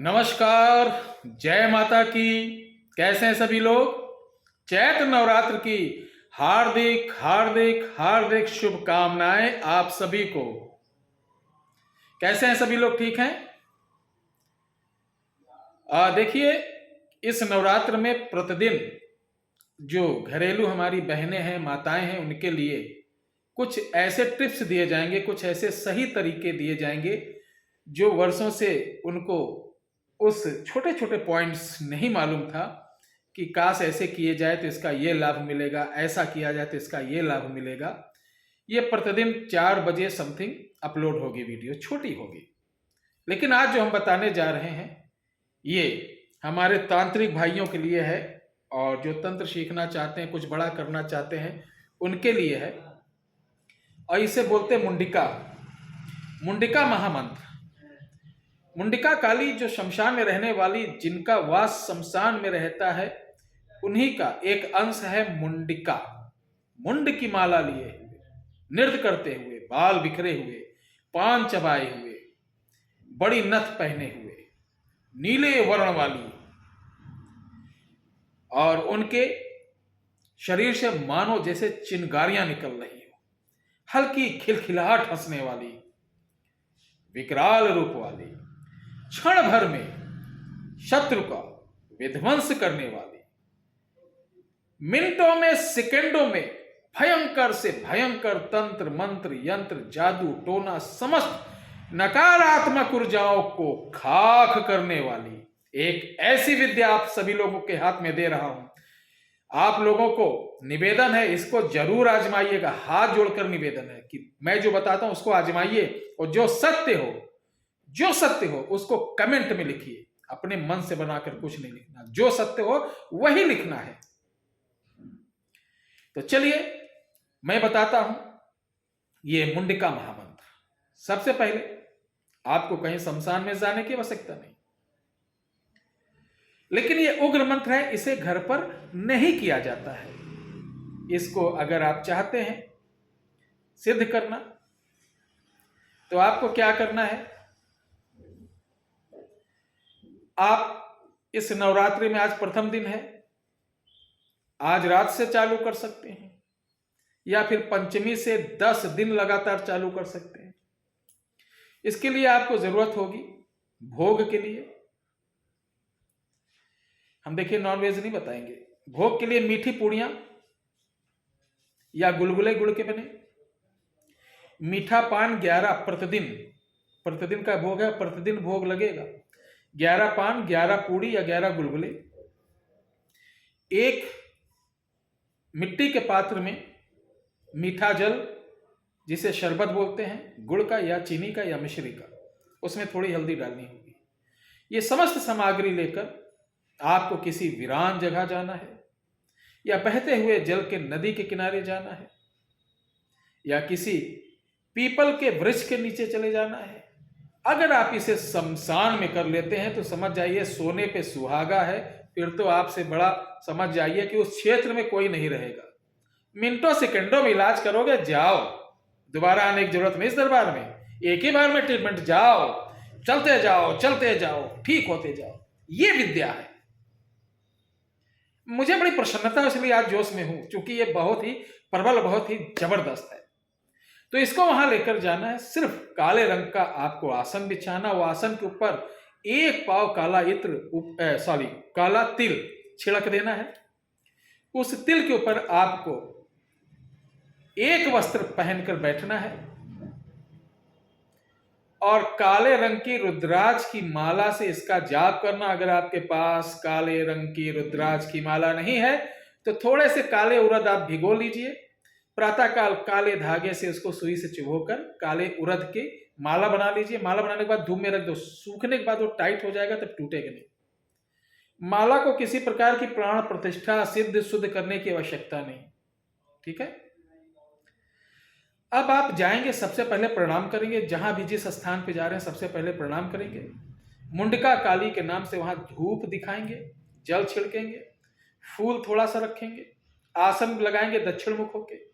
नमस्कार। जय माता की। कैसे हैं सभी लोग। चैत्र नवरात्र की हार्दिक हार्दिक हार्दिक शुभकामनाएं आप सभी को। कैसे हैं सभी लोग, ठीक हैं। देखिए, इस नवरात्र में प्रतिदिन जो घरेलू हमारी बहनें हैं, माताएं हैं, उनके लिए कुछ ऐसे टिप्स दिए जाएंगे, कुछ ऐसे सही तरीके दिए जाएंगे जो वर्षों से उनको उस छोटे छोटे पॉइंट्स नहीं मालूम था कि काश ऐसे किए जाए तो इसका ये लाभ मिलेगा, ऐसा किया जाए तो इसका ये लाभ मिलेगा। ये प्रतिदिन 4 बजे समथिंग अपलोड होगी, वीडियो छोटी होगी। लेकिन आज जो हम बताने जा रहे हैं ये हमारे तांत्रिक भाइयों के लिए है, और जो तंत्र सीखना चाहते हैं, कुछ बड़ा करना चाहते हैं, उनके लिए है। और इसे बोलते हैं मुंडिका। मुंडिका महामंत्र। मुंडिका काली जो शमशान में रहने वाली, जिनका वास शमशान में रहता है, उन्हीं का एक अंश है मुंडिका। मुंड की माला लिए हुए, नृत्य करते हुए, बाल बिखरे हुए, पान चबाए हुए, बड़ी नथ पहने हुए, नीले वर्ण वाली, और उनके शरीर से मानो जैसे चिंगारियां निकल रही हो, हल्की खिलखिलाहट हंसने वाली, विकराल रूप वाली, क्षण भर में शत्रु का विध्वंस करने वाली, मिनटों में सेकंडों में भयंकर से भयंकर तंत्र मंत्र यंत्र जादू टोना समस्त नकारात्मक ऊर्जाओं को खाक करने वाली एक ऐसी विद्या आप सभी लोगों के हाथ में दे रहा हूं। आप लोगों को निवेदन है, इसको जरूर आजमाइएगा। हाथ जोड़कर निवेदन है कि मैं जो बताता हूं उसको आजमाइए, और जो सत्य हो उसको कमेंट में लिखिए। अपने मन से बनाकर कुछ नहीं लिखना, जो सत्य हो वही लिखना है। तो चलिए मैं बताता हूं ये मुंडिका महामंत्र। सबसे पहले आपको कहीं शमशान में जाने की आवश्यकता नहीं, लेकिन ये उग्र मंत्र है, इसे घर पर नहीं किया जाता है। इसको अगर आप चाहते हैं सिद्ध करना, तो आपको क्या करना है, आप इस नवरात्रि में, आज प्रथम दिन है, आज रात से चालू कर सकते हैं, या फिर पंचमी से 10 दिन लगातार चालू कर सकते हैं। इसके लिए आपको जरूरत होगी भोग के लिए, हम देखिए नॉनवेज नहीं बताएंगे। भोग के लिए मीठी पूड़ियां या गुलगुले गुड़ के बने, मीठा पान 11 प्रतिदिन का भोग है, प्रतिदिन भोग लगेगा। 11 पान, 11 पूड़ी या 11 गुलगुले, एक मिट्टी के पात्र में मीठा जल, जिसे शरबत बोलते हैं, गुड़ का या चीनी का या मिश्री का, उसमें थोड़ी हल्दी डालनी होगी। ये समस्त सामग्री लेकर आपको किसी वीरान जगह जाना है, या बहते हुए जल के नदी के किनारे जाना है, या किसी पीपल के वृक्ष के नीचे चले जाना है। अगर आप इसे शमशान में कर लेते हैं तो समझ जाइए सोने पे सुहागा है। फिर तो आपसे बड़ा समझ जाइए कि उस क्षेत्र में कोई नहीं रहेगा। मिनटों सेकंडों में इलाज करोगे, जाओ, दोबारा आने की जरूरत नहीं इस दरबार में। एक ही बार में ट्रीटमेंट, जाओ, चलते जाओ, ठीक होते जाओ। ये विद्या है। मुझे बड़ी प्रसन्नता है, इसलिए आज जोश में हूं, क्योंकि ये बहुत ही प्रबल, बहुत ही जबरदस्त है। तो इसको वहां लेकर जाना है। सिर्फ काले रंग का आपको आसन बिछाना, वो आसन के ऊपर 1 पाव काला काला तिल छिड़क देना है। उस तिल के ऊपर आपको एक वस्त्र पहनकर बैठना है, और काले रंग की रुद्राज की माला से इसका जाप करना। अगर आपके पास काले रंग की रुद्राज की माला नहीं है तो थोड़े से काले उड़द आप भिगो लीजिए। प्रातःकाल काले धागे से उसको सुई से चुभोकर काले उड़द की माला बना लीजिए। माला बनाने के बाद धूप में रख दो, सूखने के बाद वो टाइट हो जाएगा, तब टूटेगा नहीं। माला को किसी प्रकार की प्राण प्रतिष्ठा सिद्ध शुद्ध करने की आवश्यकता नहीं, ठीक है। अब आप जाएंगे, सबसे पहले प्रणाम करेंगे। जहां भी जिस स्थान पे जा रहे हैं सबसे पहले प्रणाम करेंगे। मुंडिका काली के नाम से वहां धूप दिखाएंगे, जल छिड़केंगे, फूल थोड़ा सा रखेंगे, आसन लगाएंगे दक्षिण मुख होके।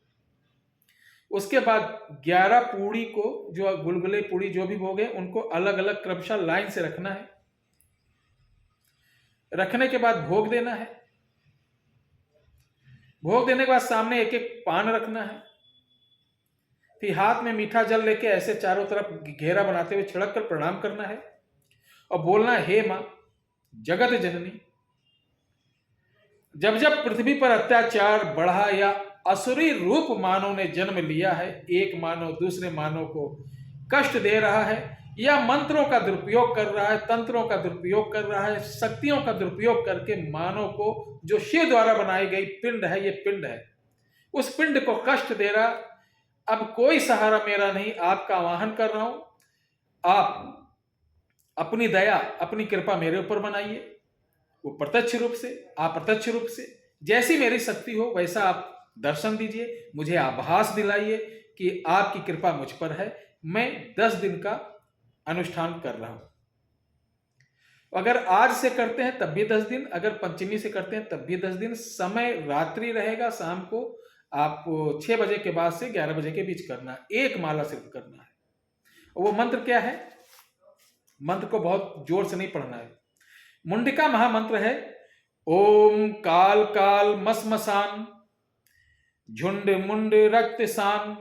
उसके बाद 11 पूड़ी को, जो गुलगुले पूड़ी जो भी भोग है, उनको अलग अलग क्रमशः लाइन से रखना है। रखने के बाद भोग देना है। भोग देने के बाद सामने एक एक पान रखना है। फिर हाथ में मीठा जल लेके ऐसे चारों तरफ घेरा बनाते हुए छिड़क कर प्रणाम करना है और बोलना है, हे मां जगत जननी, जब जब पृथ्वी पर अत्याचार बढ़ा या असुरी रूप मानव ने जन्म लिया है, एक मानव दूसरे मानव को कष्ट दे रहा है या मंत्रों का दुरुपयोग कर रहा है, तंत्रों का दुरुपयोग कर रहा है, शक्तियों का दुरुपयोग करके मानव को जो शिव द्वारा बनाई गई पिंड है, ये पिंड है, उस पिंड को कष्ट दे रहा, अब कोई सहारा मेरा नहीं, आपका आवाहन कर रहा हूं, आप अपनी दया अपनी कृपा मेरे ऊपर बनाइए। वो प्रत्यक्ष रूप से, अप्रत्यक्ष रूप से, जैसी मेरी शक्ति हो वैसा आप दर्शन दीजिए, मुझे आभास दिलाइए कि आपकी कृपा मुझ पर है। मैं 10 दिन का अनुष्ठान कर रहा हूं। अगर आज से करते हैं तब भी 10 दिन, अगर पंचमी से करते हैं तब भी 10 दिन। समय रात्रि रहेगा, शाम को आपको 6 बजे के बाद से 11 बजे के बीच करना है। एक माला सिर्फ करना है। वो मंत्र क्या है? मंत्र को बहुत जोर से नहीं पढ़ना है। मुंडिका महामंत्र है, ओम काल काल मसमसान झुंड मुंड रक्त सान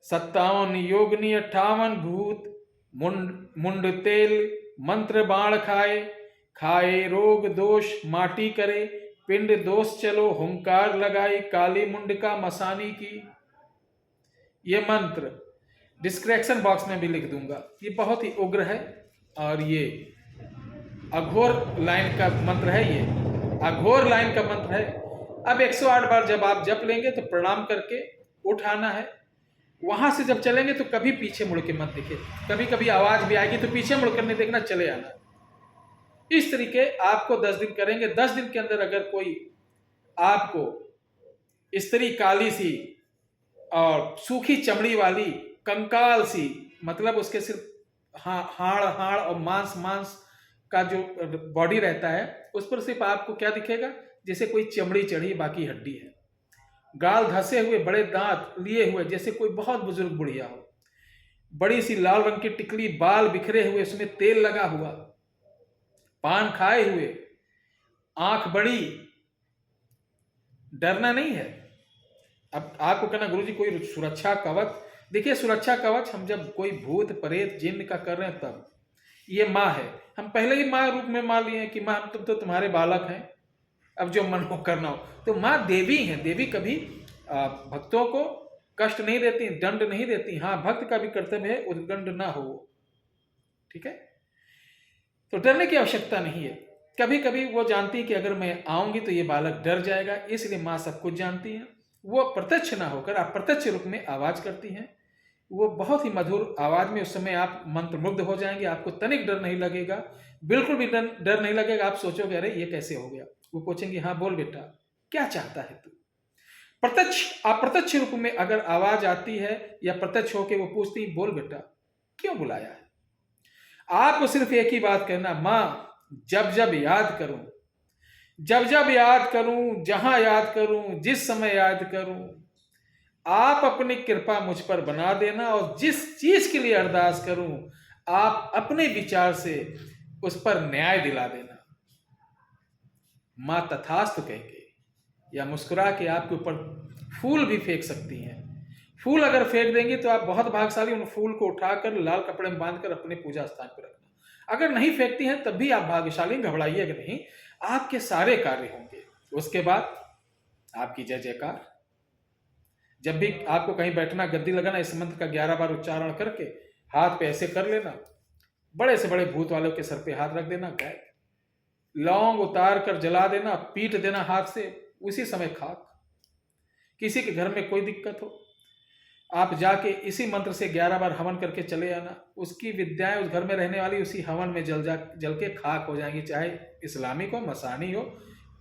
57 योगनी 58 भूत मुंड तेल मंत्र बाण खाए खाए रोग दोष माटी करे पिंड दोष चलो हुंकार लगाई काली मुंडिका मसानी की। ये मंत्र डिस्क्रिप्शन बॉक्स में भी लिख दूंगा। ये बहुत ही उग्र है और ये अघोर लाइन का मंत्र है। ये अघोर लाइन का मंत्र है। अब 108 बार जब आप जप लेंगे तो प्रणाम करके उठाना है। वहां से जब चलेंगे तो कभी पीछे मुड़ के मत दिखे। कभी कभी आवाज भी आएगी तो पीछे मुड़ कर नहीं देखना, चले आना। इस तरीके आपको 10 दिन करेंगे। 10 दिन के अंदर अगर कोई आपको स्त्री काली सी और सूखी चमड़ी वाली कंकाल सी, मतलब उसके सिर्फ हाड़ और मांस का जो बॉडी रहता है उस पर सिर्फ आपको क्या दिखेगा, जैसे कोई चमड़ी चढ़ी बाकी हड्डी है। गाल धसे हुए, बड़े दांत लिए हुए, जैसे कोई बहुत बुजुर्ग बुढ़िया हो। बड़ी सी लाल रंग की टिकली, बाल बिखरे हुए, उसमें तेल लगा हुआ, पान खाए हुए, आंख बड़ी। डरना नहीं है। अब आपको कहना गुरुजी कोई सुरक्षा कवच, देखिए सुरक्षा कवच हम जब कोई भूत प्रेत जिन्न का कर रहे हैं तब। ये माँ है, हम पहले ही माँ रूप में मान लिए हैं कि माँ हम तुम तो तुम्हारे बालक हैं, अब जो मन हो करना हो। तो माँ देवी हैं। देवी कभी भक्तों को कष्ट नहीं देती, दंड नहीं देती। हाँ, भक्त का भी कर्तव्य है उद्दंड ना हो। ठीक है, तो डरने की आवश्यकता नहीं है। कभी कभी वो जानती है कि अगर मैं आऊंगी तो ये बालक डर जाएगा, इसलिए माँ सब कुछ जानती है। वो प्रत्यक्ष ना होकर अप्रत्यक्ष रूप में आवाज करती हैं। वो बहुत ही मधुर आवाज में, उस समय आप मंत्रमुग्ध हो जाएंगे। आपको तनिक डर नहीं लगेगा, बिल्कुल भी डर नहीं लगेगा। आप सोचोगे अरे ये कैसे हो गया। वो पूछेंगे हाँ बोल बेटा क्या चाहता है तू। प्रत्यक्ष अप्रत्यक्ष रूप में अगर आवाज आती है या प्रत्यक्ष होकर वो पूछती बोल बेटा क्यों बुलाया है। आपको सिर्फ एक ही बात कहना, माँ जब जब याद करूं, जब जब याद करूं, जहां याद करूं, जिस समय याद करूं, आप अपनी कृपा मुझ पर बना देना। और जिस चीज के लिए अरदास करूं आप अपने विचार से उस पर न्याय दिला देना। मां तथास्तु कह के या मुस्कुरा के आपके ऊपर फूल भी फेंक सकती हैं। फूल अगर फेंक देंगी तो आप बहुत भाग्यशाली। उन फूल को उठाकर लाल कपड़े में बांधकर अपने पूजा स्थान पर रखना। अगर नहीं फेंकती हैं तब भी आप भाग्यशाली, घबराइएगा नहीं, आपके सारे कार्य होंगे। उसके बाद आपकी जय जयकार। जब भी आपको कहीं बैठना, गद्दी लगाना, इस मंत्र का 11 बार उच्चारण करके हाथ पे ऐसे कर लेना। बड़े से बड़े भूत वालों के सर पे हाथ रख देना, गाय लौंग उतार कर जला देना, पीट देना हाथ से, उसी समय खाक। किसी के घर में कोई दिक्कत हो आप जाके इसी मंत्र से 11 बार हवन करके चले आना। उसकी विद्याएं उस घर में रहने वाली उसी हवन में जल के खाक हो जाएंगी। चाहे इस्लामिक हो, मसानी हो,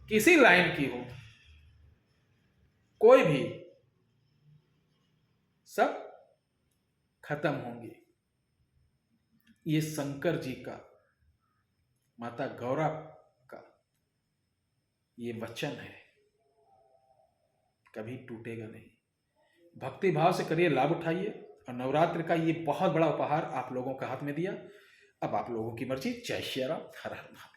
किसी लाइन की हो, कोई भी, सब खत्म होंगे। ये शंकर जी का, माता गौरा का ये वचन है, कभी टूटेगा नहीं। भक्ति भाव से करिए, लाभ उठाइए। और नवरात्र का ये बहुत बड़ा उपहार आप लोगों का हाथ में दिया। अब आप लोगों की मर्जी। जय श्री राम, हर हर महादेव।